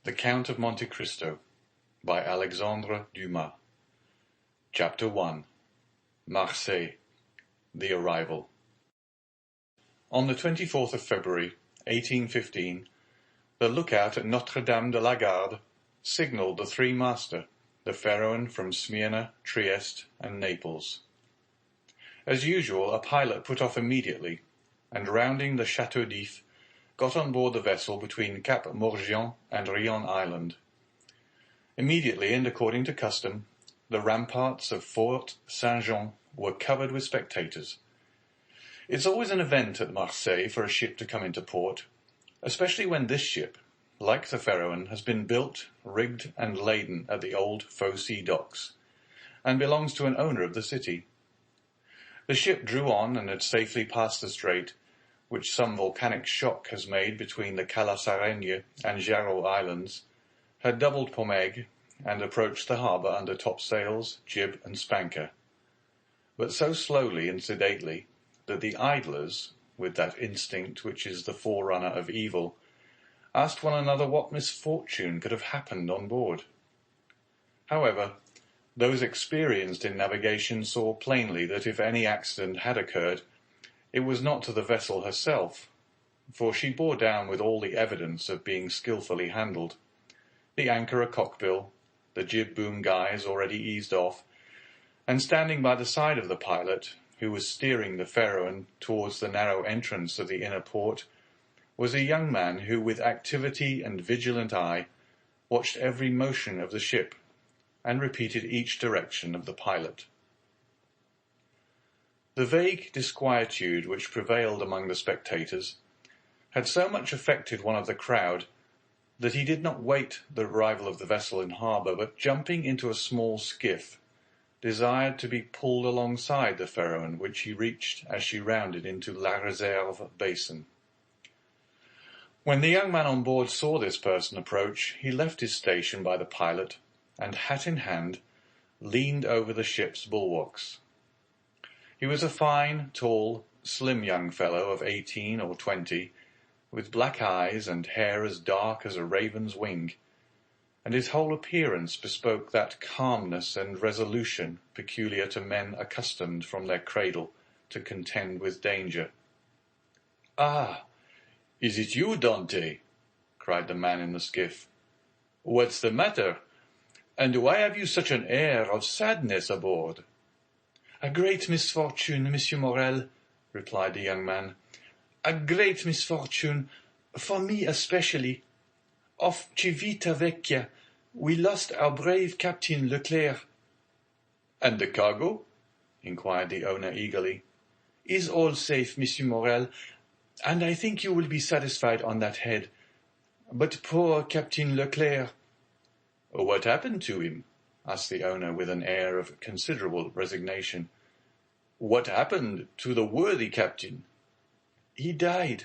The Count of Monte Cristo by Alexandre Dumas. Chapter 1. Marseille. The Arrival. On the 24th of February, 1815, the lookout at Notre-Dame de la Garde signalled the three-master, the Pharaoh from Smyrna, Trieste, and Naples. As usual, a pilot put off immediately, and rounding the Chateau d'If, got on board the vessel between Cap Morgian and Rion Island. Immediately, and according to custom, the ramparts of Fort Saint-Jean were covered with spectators. It's always an event at Marseille for a ship to come into port, especially when this ship, like the Pharaoh, has been built, rigged, and laden at the old Fosse docks, and belongs to an owner of the city. The ship drew on and had safely passed the strait, which some volcanic shock has made between the Calassaregne and Jarreau Islands, had doubled Pomègue, and approached the harbour under topsails, jib, and spanker, but so slowly and sedately that the idlers, with that instinct which is the forerunner of evil, asked one another what misfortune could have happened on board. However, those experienced in navigation saw plainly that if any accident had occurred, it was not to the vessel herself, for she bore down with all the evidence of being skilfully handled, the anchor a cockbill, the jib-boom guys already eased off, and standing by the side of the pilot, who was steering the Pharaoh towards the narrow entrance of the inner port, was a young man who, with activity and vigilant eye, watched every motion of the ship, and repeated each direction of the pilot. The vague disquietude which prevailed among the spectators had so much affected one of the crowd that he did not wait the arrival of the vessel in harbour, but jumping into a small skiff, desired to be pulled alongside the Pharaoh, which he reached as she rounded into La Réserve basin. When the young man on board saw this person approach, he left his station by the pilot, and, hat in hand, leaned over the ship's bulwarks. He was a fine, tall, slim young fellow of 18 or 20, with black eyes and hair as dark as a raven's wing, and his whole appearance bespoke that calmness and resolution peculiar to men accustomed from their cradle to contend with danger. "Ah, is it you, Dante?" cried the man in the skiff. "What's the matter? And why have you such an air of sadness aboard?" "A great misfortune, Monsieur Morel," replied the young man. "A great misfortune, for me especially. Off Civita Vecchia we lost our brave Captain Leclerc." "And the cargo?" inquired the owner eagerly. "Is all safe, Monsieur Morel, and I think you will be satisfied on that head. But poor Captain Leclerc—" "What happened to him?" asked the owner with an air of considerable resignation. "What happened to the worthy captain?" "He died."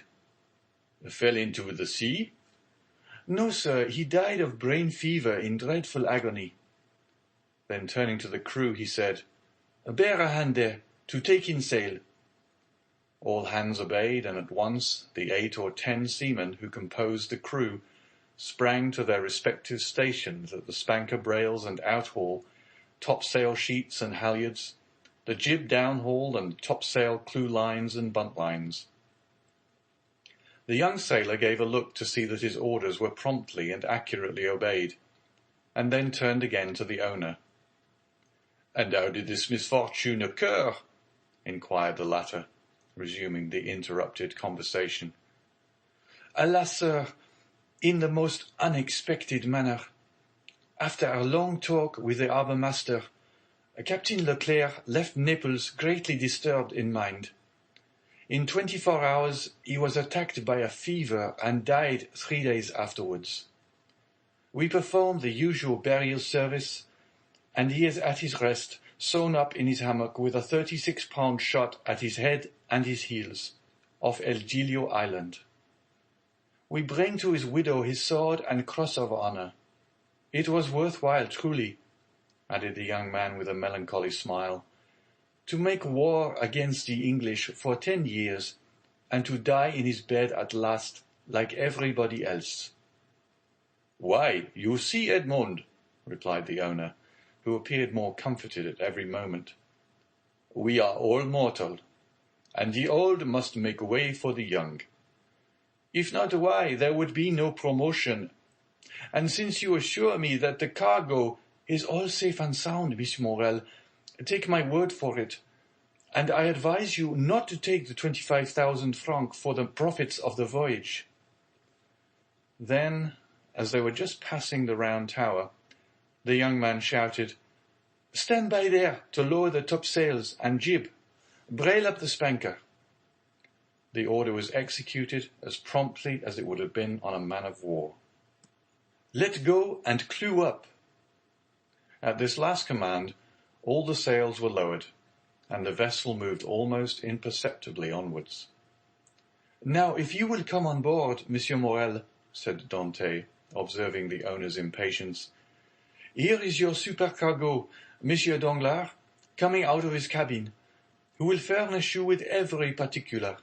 "Fell into the sea?" "No, sir, he died of brain fever in dreadful agony." Then turning to the crew, he said, "Bear a hand there, to take in sail." All hands obeyed, and at once the 8 or 10 seamen who composed the crew sprang to their respective stations at the spanker brails and outhaul, topsail sheets and halyards, the jib downhaul and topsail clew-lines and buntlines. The young sailor gave a look to see that his orders were promptly and accurately obeyed, and then turned again to the owner. "And how did this misfortune occur?" inquired the latter, resuming the interrupted conversation. "Alas, sir, in the most unexpected manner. After a long talk with the harbour master, Captain Leclerc left Naples greatly disturbed in mind. In 24 hours he was attacked by a fever and died 3 days afterwards. We performed the usual burial service, and he is at his rest, sewn up in his hammock with a 36-pound shot at his head and his heels, off El Giglio Island. We bring to his widow his sword and cross of honour. It was worthwhile, truly," added the young man with a melancholy smile, "to make war against the English for 10 years, and to die in his bed at last, like everybody else." "Why, you see, Edmond," replied the owner, who appeared more comforted at every moment, "we are all mortal, and the old must make way for the young. If not, why, there would be no promotion. And since you assure me that the cargo is all safe and sound, Miss Morel, take my word for it, and I advise you not to take the 25,000 francs for the profits of the voyage." Then, as they were just passing the round tower, the young man shouted, "Stand by there to lower the topsails and jib. Brail up the spanker." The order was executed as promptly as it would have been on a man of war. "Let go and clew up." At this last command, all the sails were lowered, and the vessel moved almost imperceptibly onwards. "Now, if you will come on board, Monsieur Morel," said Dante, observing the owner's impatience, "here is your supercargo, Monsieur Danglars, coming out of his cabin, who will furnish you with every particular.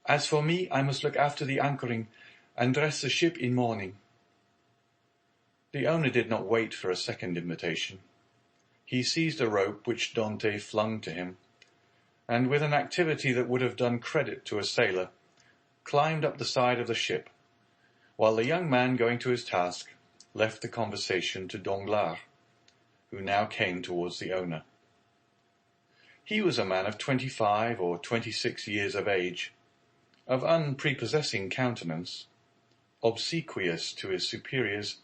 As for me, I must look after the anchoring, and dress the ship in mourning." The owner did not wait for a second invitation. He seized a rope which Dante flung to him, and with an activity that would have done credit to a sailor, climbed up the side of the ship, while the young man, going to his task, left the conversation to Danglars, who now came towards the owner. He was a man of 25 or 26 years of age, of unprepossessing countenance, obsequious to his superiors,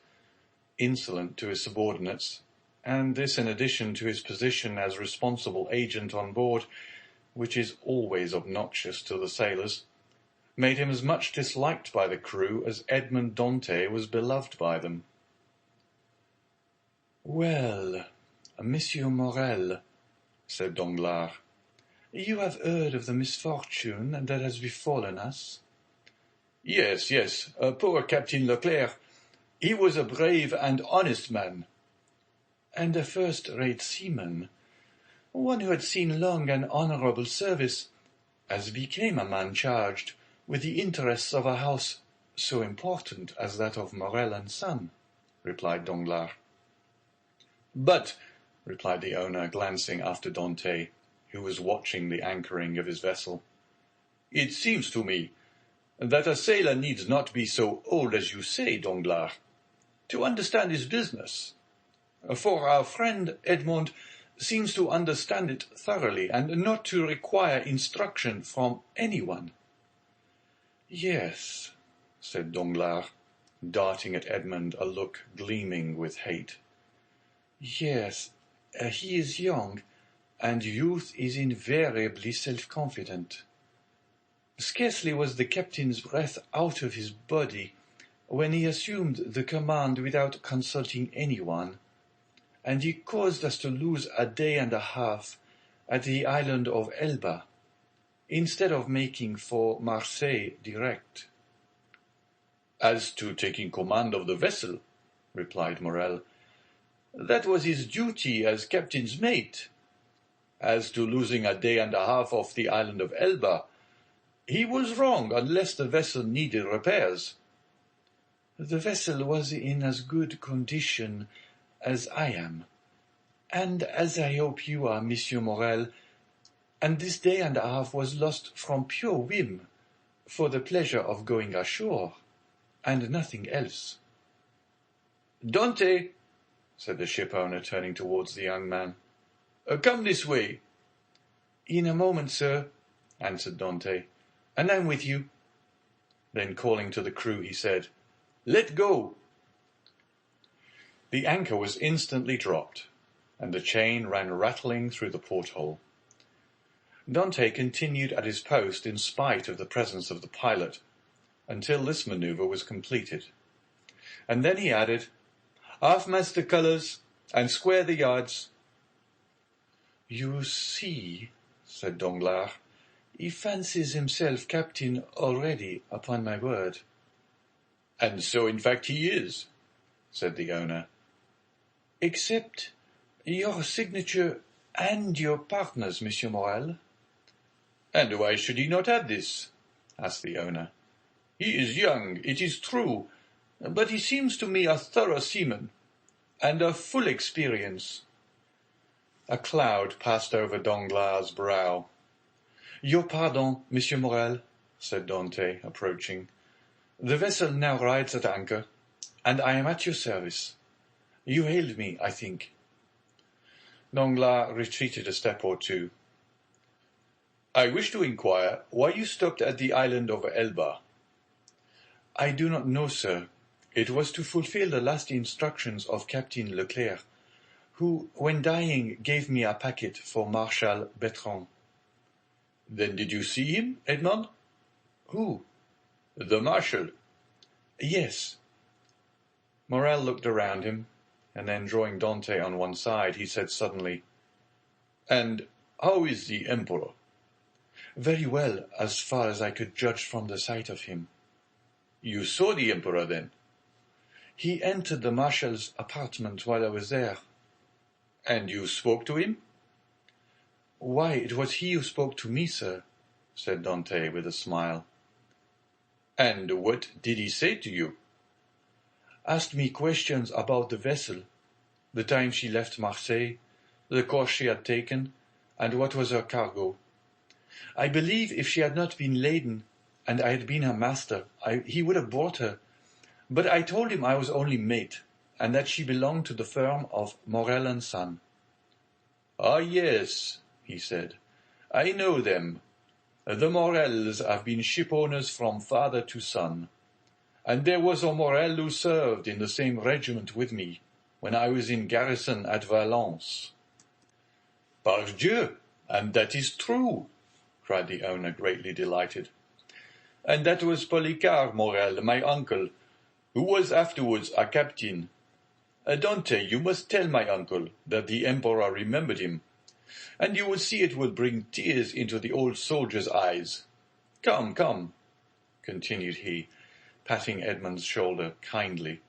insolent to his subordinates, and this in addition to his position as responsible agent on board, which is always obnoxious to the sailors, made him as much disliked by the crew as Edmond Dante was beloved by them. "Well, Monsieur Morel," said Danglars, "you have heard of the misfortune that has befallen us?" "Yes, yes, poor Captain Leclerc. He was a brave and honest man." "And a first-rate seaman, one who had seen long and honourable service, as became a man charged with the interests of a house so important as that of Morel and Son," replied Danglars. "But," replied the owner, glancing after Dante, who was watching the anchoring of his vessel, "it seems to me that a sailor needs not be so old as you say, Danglars, to understand his business, for our friend Edmond seems to understand it thoroughly, and not to require instruction from anyone." "Yes," said Danglars, darting at Edmond a look gleaming with hate. "Yes, he is young, and youth is invariably self-confident. Scarcely was the captain's breath out of his body when he assumed the command without consulting anyone, and he caused us to lose a day and a half at the island of Elba, instead of making for Marseille direct." "As to taking command of the vessel," replied Morel, "that was his duty as captain's mate. As to losing a day and a half off the island of Elba, he was wrong unless the vessel needed repairs." "The vessel was in as good condition as I am, and as I hope you are, Monsieur Morel, and this day and a half was lost from pure whim, for the pleasure of going ashore, and nothing else." "Dante," said the ship-owner, turning towards the young man, "come this way." "In a moment, sir," answered Dante, "and I'm with you." Then calling to the crew, he said, "Let go." The anchor was instantly dropped, and the chain ran rattling through the porthole. Dante continued at his post in spite of the presence of the pilot, until this manoeuvre was completed, and then he added, "Half-mast the colours, and square the yards." "You see," said Danglars, "he fancies himself captain already, upon my word." "And so in fact he is," said the owner. "Except your signature and your partner's, Monsieur Morel." "And why should he not have this?" asked the owner. "He is young, it is true, but he seems to me a thorough seaman, and of full experience." A cloud passed over Danglars' brow. "Your pardon, Monsieur Morel," said Dante, approaching. "The vessel now rides at anchor, and I am at your service. You hailed me, I think." Danglars retreated a step or two. "I wish to inquire why you stopped at the island of Elba." "I do not know, sir. It was to fulfill the last instructions of Captain Leclerc, who, when dying, gave me a packet for Marshal Bertrand." "Then did you see him, Edmond?" "Who?" "The Marshal." "Yes." Morrel looked around him, and then drawing Dante on one side, he said suddenly, "And how is the Emperor?" "Very well, as far as I could judge from the sight of him." "You saw the Emperor, then?" "He entered the Marshal's apartment while I was there." "And you spoke to him?" "Why, it was he who spoke to me, sir," said Dante with a smile. "And what did he say to you?" "Asked me questions about the vessel, the time she left Marseille, the course she had taken, and what was her cargo. I believe if she had not been laden, and I had been her master, he would have brought her, but I told him I was only mate, and that she belonged to the firm of Morel and Son." "Ah, yes," he said, "I know them. The Morels have been shipowners from father to son, and there was a Morel who served in the same regiment with me when I was in garrison at Valence." "Pardieu, and that is true!" cried the owner, greatly delighted. "And that was Policar Morel, my uncle, who was afterwards a captain. Dante, you must tell my uncle that the Emperor remembered him, and you will see it will bring tears into the old soldier's eyes. Come, come," continued he, patting Edmond's shoulder kindly.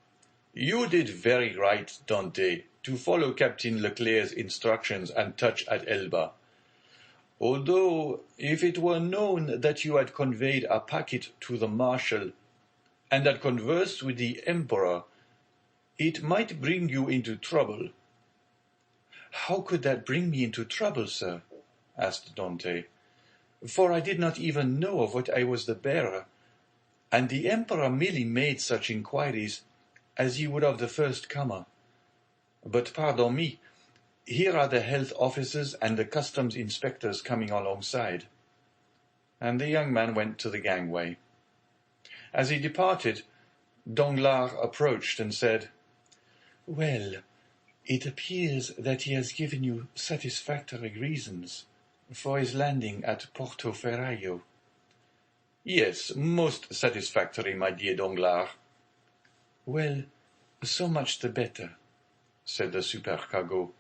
"You did very right, Dante, to follow Captain Leclerc's instructions and touch at Elba. Although, if it were known that you had conveyed a packet to the Marshal, and had conversed with the Emperor, it might bring you into trouble." "How could that bring me into trouble, sir?" asked Dante. "For I did not even know of what I was the bearer, and the Emperor merely made such inquiries as he would of the first comer. But pardon me, here are the health officers and the customs inspectors coming alongside." And the young man went to the gangway. As he departed, Danglars approached and said, "Well, it appears that he has given you satisfactory reasons for his landing at Porto Ferraio." "Yes, most satisfactory, my dear Danglars." "Well, so much the better," said the supercargo,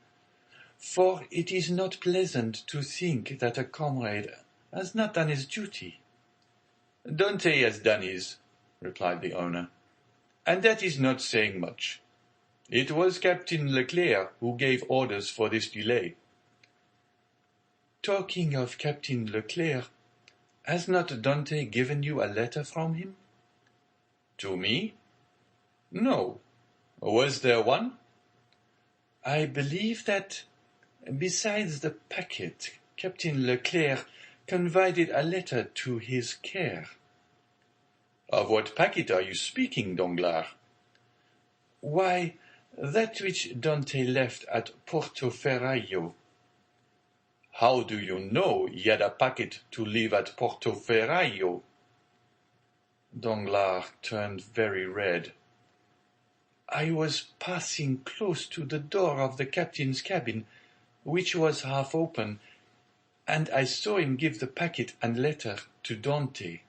"for it is not pleasant to think that a comrade has not done his duty." "Dante has done his," replied the owner, "and that is not saying much. It was Captain Leclerc who gave orders for this delay." "Talking of Captain Leclerc, has not Dante given you a letter from him?" "To me? No. Was there one?" "I believe that, besides the packet, Captain Leclerc confided a letter to his care." "Of what packet are you speaking, Danglars?" "Why, that which Dante left at Porto Ferraio." "How do you know he had a packet to leave at Porto Ferraio?" Danglars turned very red. "I was passing close to the door of the captain's cabin, which was half open, and I saw him give the packet and letter to Dante."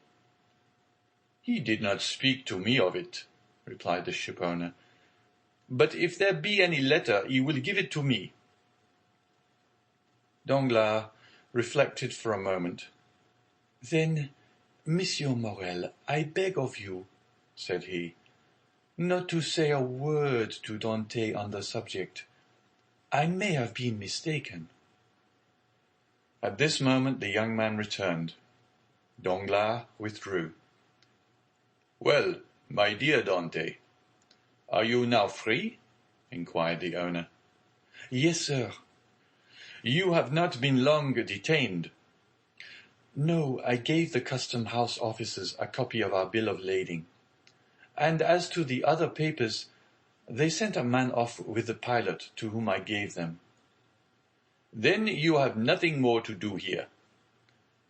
"He did not speak to me of it," replied the shipowner. "But if there be any letter, he will give it to me." Danglars reflected for a moment. "Then, Monsieur Morel, I beg of you," said he, "not to say a word to Dante on the subject. I may have been mistaken." At this moment the young man returned. Danglars withdrew. "Well, my dear Dante," Are you now free? Inquired the owner. Yes, sir. You have not been long detained. No, I gave the custom house officers a copy of our bill of lading. And as to the other papers, they sent a man off with the pilot to whom I gave them. Then you have nothing more to do here.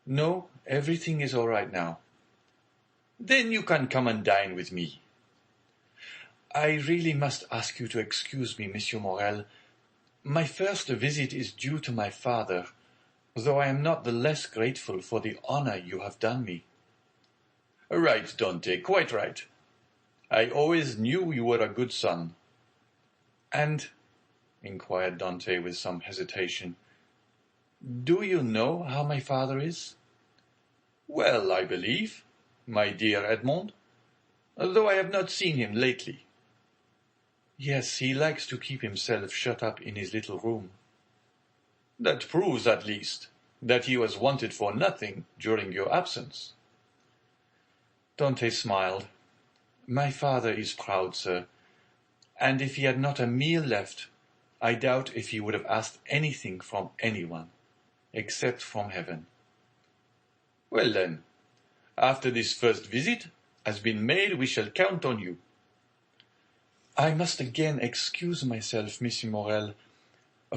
No, everything is all right now. Then you can come and dine with me. I really must ask you to excuse me, Monsieur Morel. My first visit is due to my father, though I am not the less grateful for the honor you have done me. Right, Dante, quite right. I always knew you were a good son. And, inquired Dante with some hesitation, do you know how my father is? Well, I believe, my dear Edmond, though I have not seen him lately. Yes, he likes to keep himself shut up in his little room. That proves, at least, that he was wanted for nothing during your absence. Dante smiled. My father is proud, sir, and if he had not a meal left, I doubt if he would have asked anything from anyone, except from heaven. Well then, after this first visit has been made, we shall count on you. I must again excuse myself, Monsieur Morel,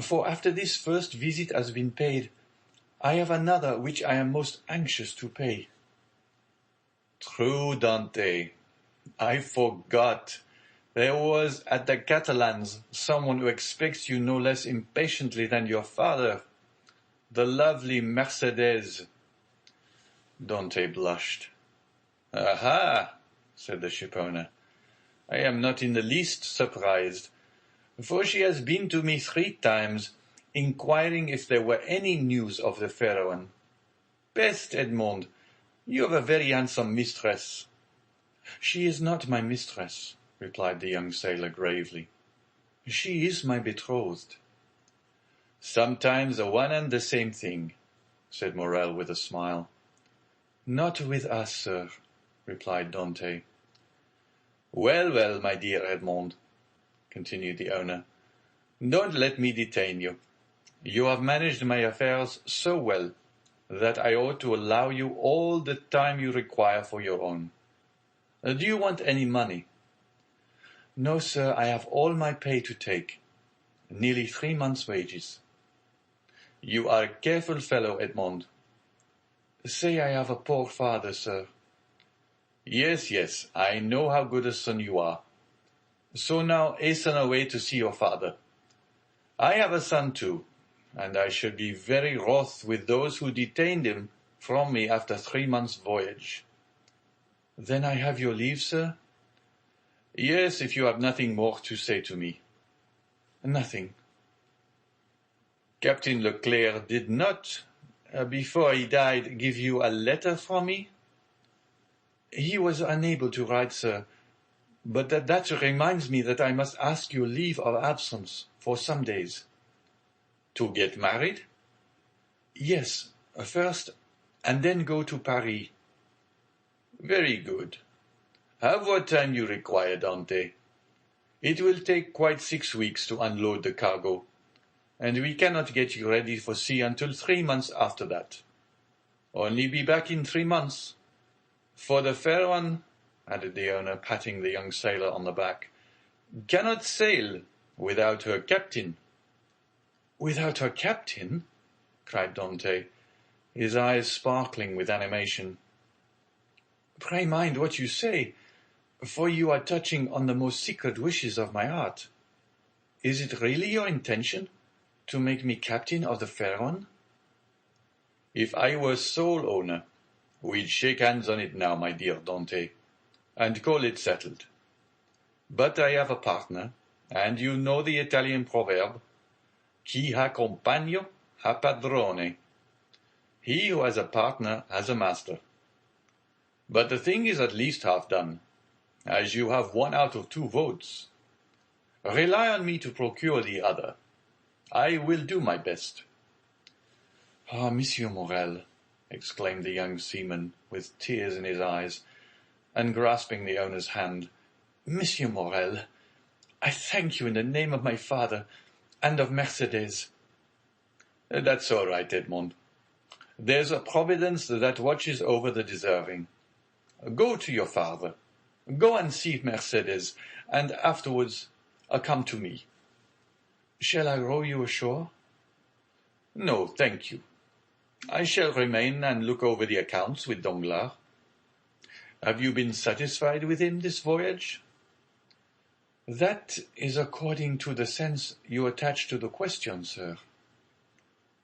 for after this first visit has been paid, I have another which I am most anxious to pay. True, Dante. I forgot. There was at the Catalans someone who expects you no less impatiently than your father, the lovely Mercedes. Dante blushed. Aha, said the shipowner. I am not in the least surprised, for she has been to me 3 times, inquiring if there were any news of the Pharaoh. Peste, Edmond, you have a very handsome mistress. She is not my mistress, replied the young sailor gravely. She is my betrothed. Sometimes the one and the same thing, said Morel with a smile. Not with us, sir, replied Dante. Well, well, my dear Edmond, continued the owner, don't let me detain you. You have managed my affairs so well that I ought to allow you all the time you require for your own. Do you want any money? No, sir, I have all my pay to take, nearly 3 months' wages. You are a careful fellow, Edmond. Say I have a poor father, sir. Yes, yes, I know how good a son you are. So now hasten away to see your father. I have a son too, and I shall be very wroth with those who detained him from me after 3 months' voyage. Then I have your leave, sir? Yes, if you have nothing more to say to me. Nothing. Captain Leclerc did not, before he died, give you a letter from me? He was unable to write, sir, but that reminds me that I must ask your leave of absence for some days. To get married? Yes, first, and then go to Paris. Very good. Have what time you require, Dante. It will take quite 6 weeks to unload the cargo, and we cannot get you ready for sea until 3 months after that. Only be back in 3 months. For the fair one, added the owner, patting the young sailor on the back, cannot sail without her captain. Without her captain? Cried Dante, his eyes sparkling with animation. Pray mind what you say, for you are touching on the most secret wishes of my heart. Is it really your intention to make me captain of the Pharaoh? If I were sole owner, we'd shake hands on it now, my dear Dante, and call it settled. But I have a partner, and you know the Italian proverb, chi ha compagno ha padrone. He who has a partner has a master. But the thing is at least half done, as you have 1 out of 2 votes. Rely on me to procure the other. I will do my best. Ah, Monsieur Morel, exclaimed the young seaman, with tears in his eyes, and grasping the owner's hand. Monsieur Morel, I thank you in the name of my father and of Mercedes." "That's all right, Edmond. There's a providence that watches over the deserving. Go to your father. Go and see Mercedes, and afterwards come to me." "Shall I row you ashore?" "No, thank you. I shall remain and look over the accounts with Danglars. Have you been satisfied with him this voyage?" "That is according to the sense you attach to the question, sir.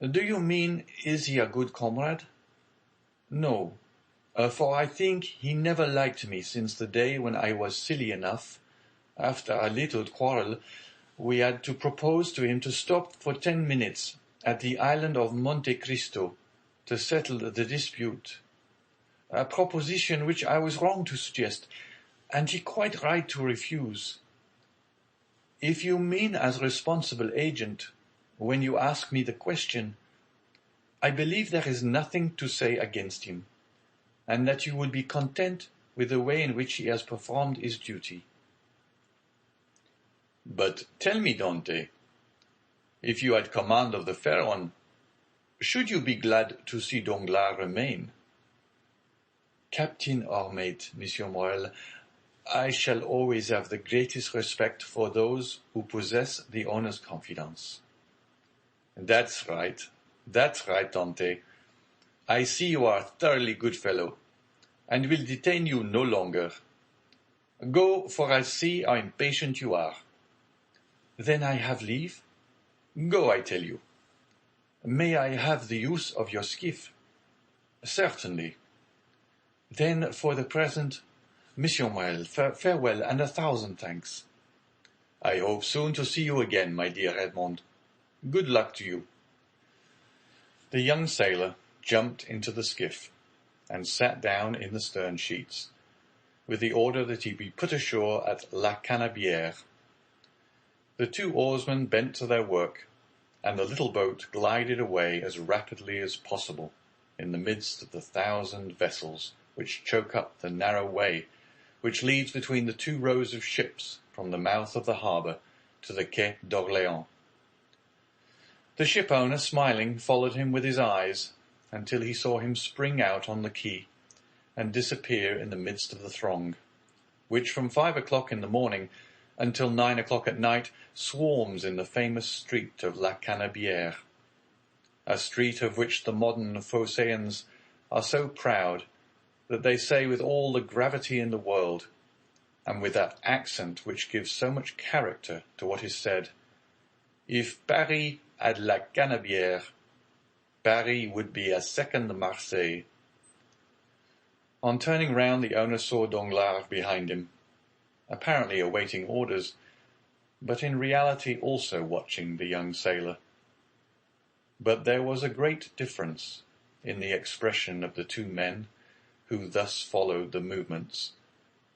Do you mean, is he a good comrade? No, for I think he never liked me since the day when I was silly enough, after a little quarrel, we had to propose to him to stop for 10 minutes at the island of Monte Cristo to settle the dispute, a proposition which I was wrong to suggest, and he quite right to refuse. If you mean as responsible agent, when you ask me the question, I believe there is nothing to say against him, and that you would be content with the way in which he has performed his duty." "But tell me, Dante, if you had command of the Pharaoh, should you be glad to see Danglars remain?" "Captain or mate, Monsieur Morel, I shall always have the greatest respect for those who possess the owner's confidence." That's right, Dante. I see you are a thoroughly good fellow, and will detain you no longer. Go, for I see how impatient you are." "Then I have leave?" "Go, I tell you." "May I have the use of your skiff?" "Certainly." "Then, for the present, Monsieur Morel, farewell, and 1,000 thanks." "I hope soon to see you again, my dear Edmond. Good luck to you." The young sailor jumped into the skiff, and sat down in the stern sheets, with the order that he be put ashore at La Canebière. The two oarsmen bent to their work, and the little boat glided away as rapidly as possible in the midst of the 1,000 vessels which choke up the narrow way which leads between the two rows of ships from the mouth of the harbour to the Quai d'Orléans. The ship-owner, smiling, followed him with his eyes until he saw him spring out on the quay and disappear in the midst of the throng, which from 5 o'clock in the morning until 9 o'clock at night swarms in the famous street of La Canebière, a street of which the modern Phocéens are so proud that they say with all the gravity in the world, and with that accent which gives so much character to what is said, "If Paris had La Canebière, Paris would be a second Marseille." On turning round, the owner saw Danglars behind him, apparently awaiting orders, but in reality also watching the young sailor. But there was a great difference in the expression of the two men who thus followed the movements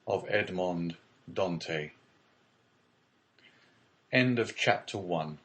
of Edmond Dantès. End of chapter 1.